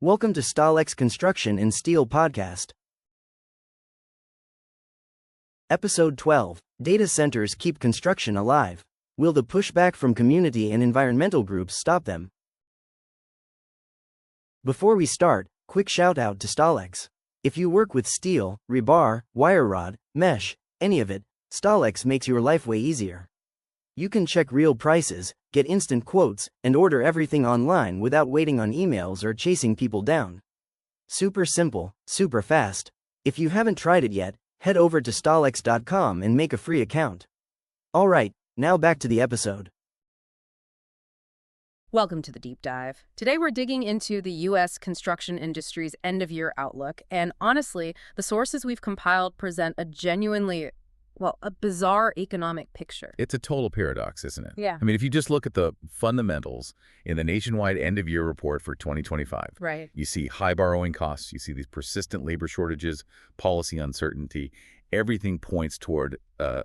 Welcome to StaalX Construction and Steel Podcast. Episode 12, Data Centers Keep Construction Alive. Will the pushback from community and environmental groups stop them? Before we start, quick shout out to StaalX. If you work with steel, rebar, wire rod, mesh, any of it, StaalX makes your life way easier. You can check real prices, get instant quotes, and order everything online without waiting on emails or chasing people down. Super simple, super fast. If you haven't tried it yet, head over to StaalX.com and make a free account. Alright, now back to the episode. Welcome to the Deep Dive. Today we're digging into the U.S. construction industry's end-of-year outlook, and honestly, the sources we've compiled present a genuinely a bizarre economic picture. It's a total paradox, isn't it? Yeah. I mean, if you just look at the fundamentals in the nationwide end-of-year report for 2025, right, you see high borrowing costs, you see these persistent labor shortages, policy uncertainty, everything points toward a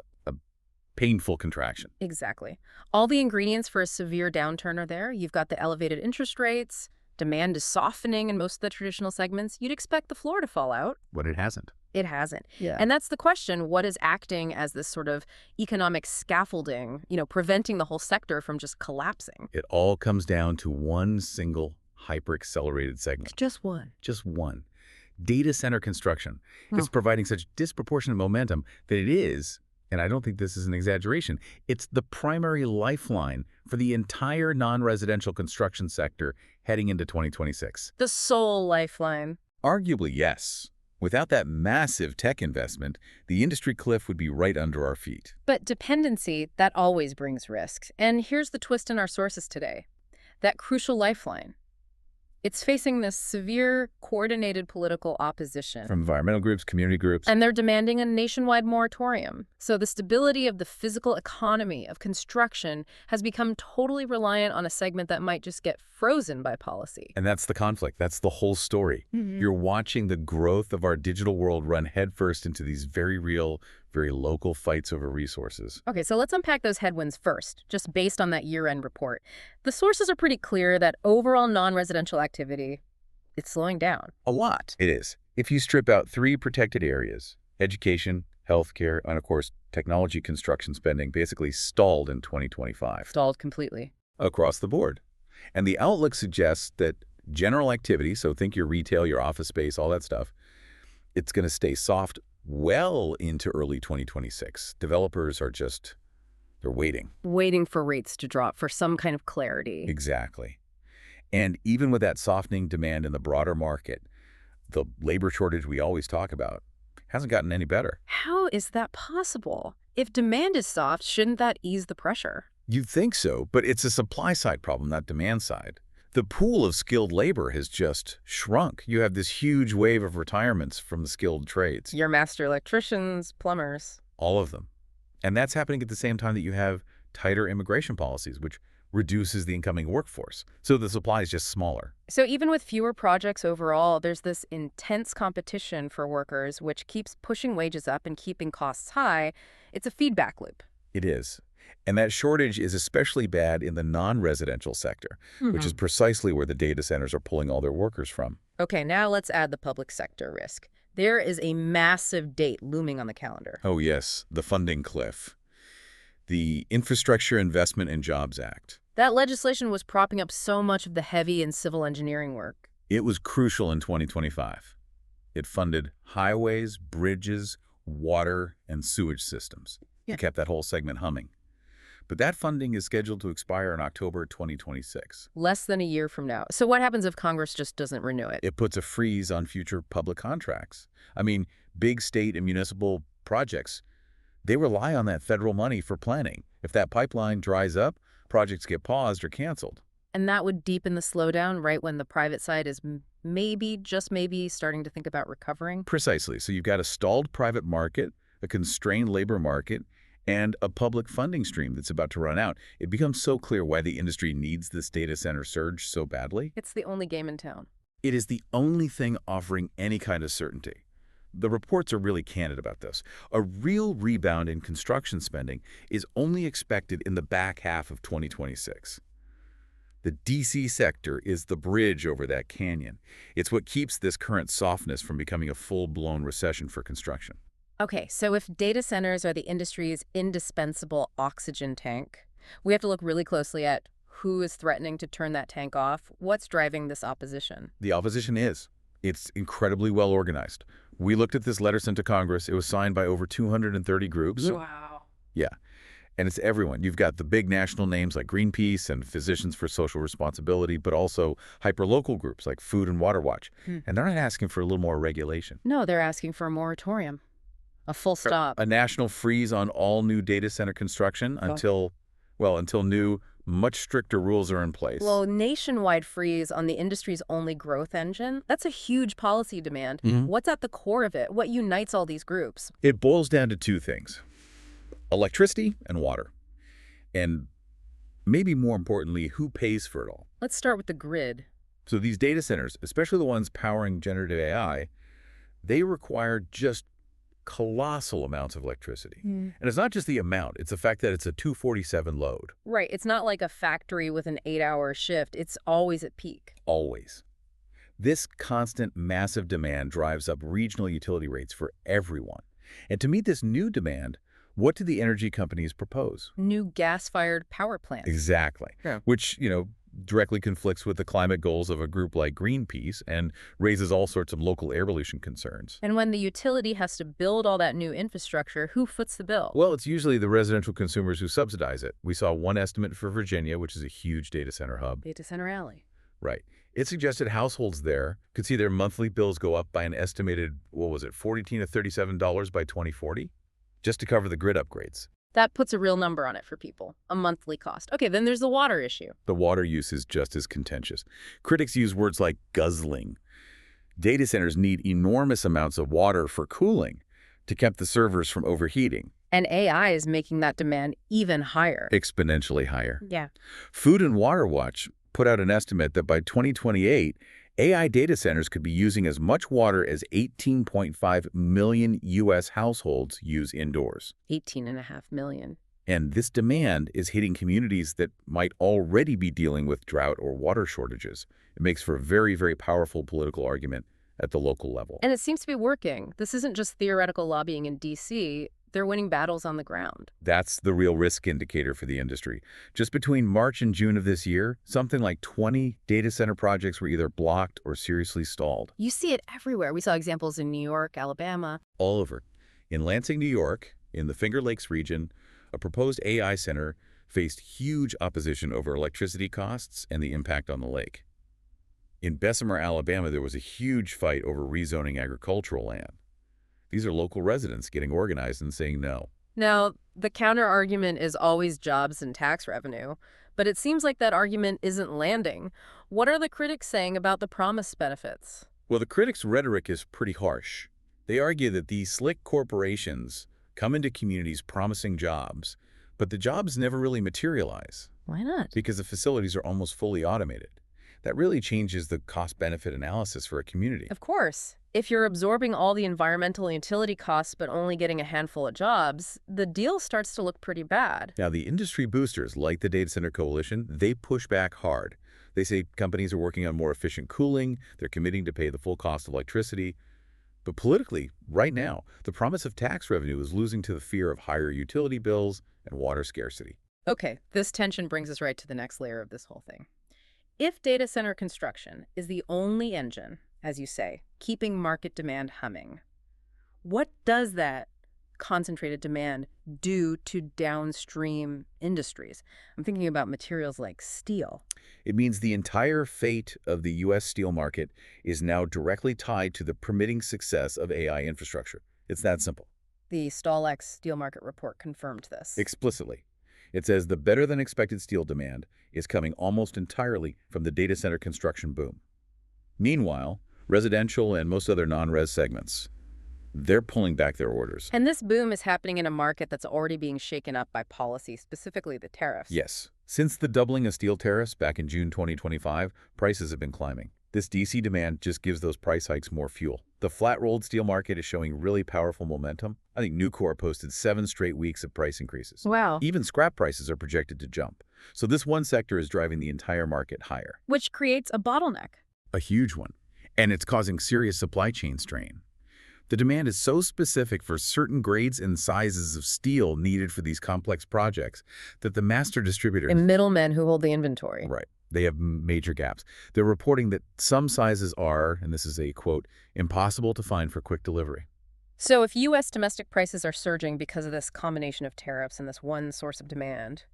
painful contraction. Exactly. All the ingredients for a severe downturn are there. You've got the elevated interest rates, demand is softening in most of the traditional segments. You'd expect the floor to fall out. But it hasn't. It hasn't. Yeah. And that's the question. What is acting as this sort of economic scaffolding, preventing the whole sector from just collapsing? It all comes down to one single hyper-accelerated segment. Just one. Just one. Data center construction. It's providing such disproportionate momentum that it is, and I don't think this is an exaggeration, it's the primary lifeline for the entire non-residential construction sector heading into 2026. The sole lifeline. Arguably, yes. Without that massive tech investment, the industry cliff would be right under our feet. But dependency, that always brings risks. And here's the twist in our sources today. That crucial lifeline. It's facing this severe, coordinated political opposition. From environmental groups, community groups. And they're demanding a nationwide moratorium. So the stability of the physical economy of construction has become totally reliant on a segment that might just get frozen by policy. And that's the conflict. That's the whole story. You're watching the growth of our digital world run headfirst into these very real, very local fights over resources. Okay, so let's unpack those headwinds first, just based on that year-end report. The sources are pretty clear that overall non-residential activity, it's slowing down. A lot. It is. If you strip out three protected areas, education, healthcare, and of course, technology construction spending basically stalled in 2025. Stalled completely. Across the board. And the outlook suggests that general activity, so think your retail, your office space, all that stuff, it's going to stay soft well into early 2026. Developers are they're waiting. Waiting for rates to drop for some kind of clarity. Exactly. And even with that softening demand in the broader market, the labor shortage we always talk about hasn't gotten any better. How is that possible? If demand is soft, shouldn't that ease the pressure? You'd think so, but it's a supply side problem, not demand side. The pool of skilled labor has just shrunk. You have this huge wave of retirements from the skilled trades. Your master electricians, plumbers. All of them. And that's happening at the same time that you have tighter immigration policies, which reduces the incoming workforce. So the supply is just smaller. So even with fewer projects overall, there's this intense competition for workers, which keeps pushing wages up and keeping costs high. It's a feedback loop. It is. And that shortage is especially bad in the non-residential sector, which is precisely where the data centers are pulling all their workers from. Okay, now let's add the public sector risk. There is a massive date looming on the calendar. Oh yes, the funding cliff. The Infrastructure Investment and Jobs Act. That legislation was propping up so much of the heavy and civil engineering work. It was crucial in 2025. It funded highways, bridges, water, and sewage systems. It kept that whole segment humming. But that funding is scheduled to expire in October 2026. Less than a year from now. So what happens if Congress just doesn't renew it? It puts a freeze on future public contracts. I mean, big state and municipal projects, they rely on that federal money for planning. If that pipeline dries up, projects get paused or canceled. And that would deepen the slowdown right when the private side is maybe, just maybe, starting to think about recovering? Precisely. So you've got a stalled private market, a constrained labor market, and a public funding stream that's about to run out. It becomes so clear why the industry needs this data center surge so badly. It's the only game in town. It is the only thing offering any kind of certainty. The reports are really candid about this. A real rebound in construction spending is only expected in the back half of 2026. The DC sector is the bridge over that canyon. It's what keeps this current softness from becoming a full-blown recession for construction. Okay, so if data centers are the industry's indispensable oxygen tank, we have to look really closely at who is threatening to turn that tank off. What's driving this opposition? The opposition is. It's incredibly well organized. We looked at this letter sent to Congress. It was signed by over 230 groups. Wow. Yeah. And it's everyone. You've got the big national names like Greenpeace and Physicians for Social Responsibility, but also hyperlocal groups like Food and Water Watch. And they're not asking for a little more regulation. No, they're asking for a moratorium. A full stop. A national freeze on all new data center construction until new, much stricter rules are in place. Well, nationwide freeze on the industry's only growth engine, that's a huge policy demand. What's at the core of it? What unites all these groups? It boils down to two things: electricity and water. And maybe more importantly, who pays for it all? Let's start with the grid. So these data centers, especially the ones powering generative AI, they require just colossal amounts of electricity. And it's not just the amount, it's the fact that it's a 247 load. Right, it's not like a factory with an 8-hour shift. It's always at peak. Always. This constant massive demand drives up regional utility rates for everyone. And to meet this new demand, what do the energy companies propose? New gas-fired power plants. Exactly. Yeah. Which, directly conflicts with the climate goals of a group like Greenpeace and raises all sorts of local air pollution concerns. And when the utility has to build all that new infrastructure, who foots the bill? Well, it's usually the residential consumers who subsidize it. We saw one estimate for Virginia, which is a huge data center hub. Data center alley. Right. It suggested households there could see their monthly bills go up by an estimated, $14 to $37 by 2040, just to cover the grid upgrades. That puts a real number on it for people, a monthly cost. Okay, then there's the water issue. The water use is just as contentious. Critics use words like guzzling. Data centers need enormous amounts of water for cooling to keep the servers from overheating. And AI is making that demand even higher. Exponentially higher. Yeah. Food and Water Watch put out an estimate that by 2028, AI data centers could be using as much water as 18.5 million U.S. households use indoors. 18.5 million. And this demand is hitting communities that might already be dealing with drought or water shortages. It makes for a very, very powerful political argument at the local level. And it seems to be working. This isn't just theoretical lobbying in D.C. They're winning battles on the ground. That's the real risk indicator for the industry. Just between March and June of this year, something like 20 data center projects were either blocked or seriously stalled. You see it everywhere. We saw examples in New York, Alabama. All over. In Lansing, New York, in the Finger Lakes region, a proposed AI center faced huge opposition over electricity costs and the impact on the lake. In Bessemer, Alabama, there was a huge fight over rezoning agricultural land. These are local residents getting organized and saying no. Now, the counter-argument is always jobs and tax revenue, but it seems like that argument isn't landing. What are the critics saying about the promised benefits? Well, the critics' rhetoric is pretty harsh. They argue that these slick corporations come into communities promising jobs, but the jobs never really materialize. Why not? Because the facilities are almost fully automated. That really changes the cost-benefit analysis for a community. Of course. If you're absorbing all the environmental and utility costs but only getting a handful of jobs, the deal starts to look pretty bad. Now, the industry boosters, like the Data Center Coalition, they push back hard. They say companies are working on more efficient cooling, they're committing to pay the full cost of electricity. But politically, right now, the promise of tax revenue is losing to the fear of higher utility bills and water scarcity. Okay, this tension brings us right to the next layer of this whole thing. If data center construction is the only engine, as you say, keeping market demand humming, what does that concentrated demand do to downstream industries? I'm thinking about materials like steel. It means the entire fate of the U.S. steel market is now directly tied to the permitting success of AI infrastructure. It's that simple. The StaalX steel market report confirmed this. Explicitly. It says the better-than-expected steel demand is coming almost entirely from the data center construction boom. Meanwhile, residential and most other non-res segments, they're pulling back their orders. And this boom is happening in a market that's already being shaken up by policy, specifically the tariffs. Yes. Since the doubling of steel tariffs back in June 2025, prices have been climbing. This DC demand just gives those price hikes more fuel. The flat-rolled steel market is showing really powerful momentum. I think Nucor posted 7 straight weeks of price increases. Wow. Even scrap prices are projected to jump. So this one sector is driving the entire market higher. Which creates a bottleneck. A huge one. And it's causing serious supply chain strain. The demand is so specific for certain grades and sizes of steel needed for these complex projects that the master distributors— And middlemen who hold the inventory. Right. They have major gaps. They're reporting that some sizes are, and this is a quote, impossible to find for quick delivery. So if U.S. domestic prices are surging because of this combination of tariffs and this one source of demand,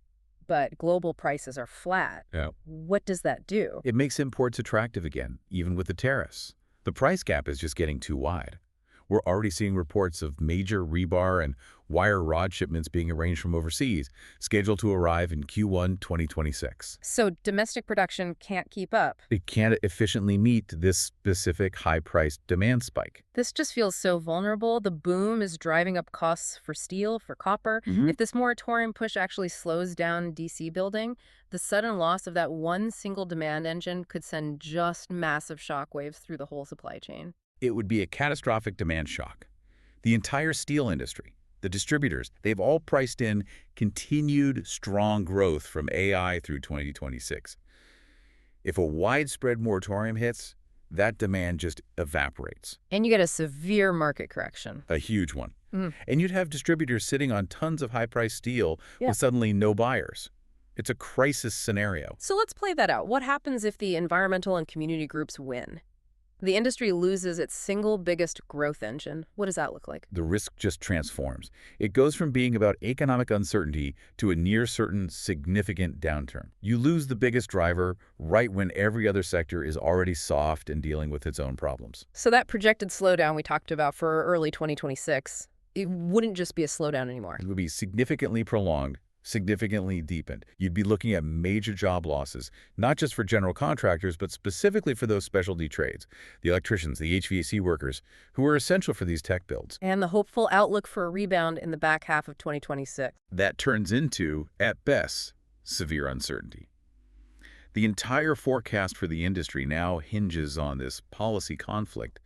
but global prices are flat, what does that do? It makes imports attractive again, even with the tariffs. The price gap is just getting too wide. We're already seeing reports of major rebar and wire rod shipments being arranged from overseas, scheduled to arrive in Q1 2026. So domestic production can't keep up. It can't efficiently meet this specific high-priced demand spike. This just feels so vulnerable. The boom is driving up costs for steel, for copper. If this moratorium push actually slows down DC building, the sudden loss of that one single demand engine could send just massive shockwaves through the whole supply chain. It would be a catastrophic demand shock. The entire steel industry, the distributors, they've all priced in continued strong growth from AI through 2026. If a widespread moratorium hits, that demand just evaporates. And you get a severe market correction. A huge one. And you'd have distributors sitting on tons of high-priced steel with suddenly no buyers. It's a crisis scenario. So let's play that out. What happens if the environmental and community groups win? The industry loses its single biggest growth engine. What does that look like? The risk just transforms. It goes from being about economic uncertainty to a near-certain significant downturn. You lose the biggest driver right when every other sector is already soft and dealing with its own problems. So that projected slowdown we talked about for early 2026, it wouldn't just be a slowdown anymore. It would be significantly prolonged, significantly deepened. You'd be looking at major job losses, not just for general contractors, but specifically for those specialty trades, the electricians, the HVAC workers, who are essential for these tech builds. And the hopeful outlook for a rebound in the back half of 2026. That turns into, at best, severe uncertainty. The entire forecast for the industry now hinges on this policy conflict,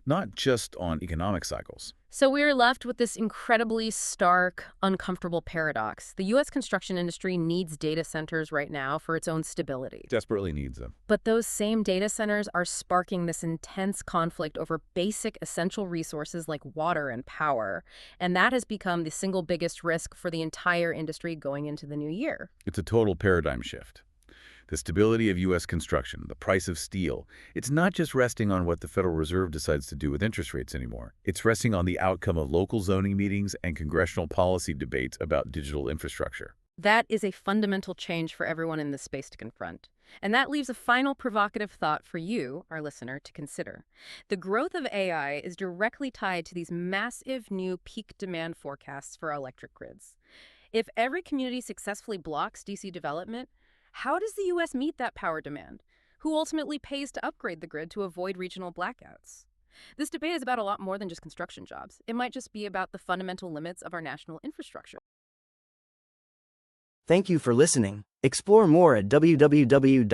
not just on economic cycles. So we're left with this incredibly stark, uncomfortable paradox. The U.S. construction industry needs data centers right now for its own stability. Desperately needs them. But those same data centers are sparking this intense conflict over basic essential resources like water and power. And that has become the single biggest risk for the entire industry going into the new year. It's a total paradigm shift. The stability of U.S. construction, the price of steel, it's not just resting on what the Federal Reserve decides to do with interest rates anymore. It's resting on the outcome of local zoning meetings and congressional policy debates about digital infrastructure. That is a fundamental change for everyone in this space to confront. And that leaves a final provocative thought for you, our listener, to consider. The growth of AI is directly tied to these massive new peak demand forecasts for our electric grids. If every community successfully blocks DC development, how does the U.S. meet that power demand? Who ultimately pays to upgrade the grid to avoid regional blackouts? This debate is about a lot more than just construction jobs. It might just be about the fundamental limits of our national infrastructure. Thank you for listening. Explore more at www.staalx.com.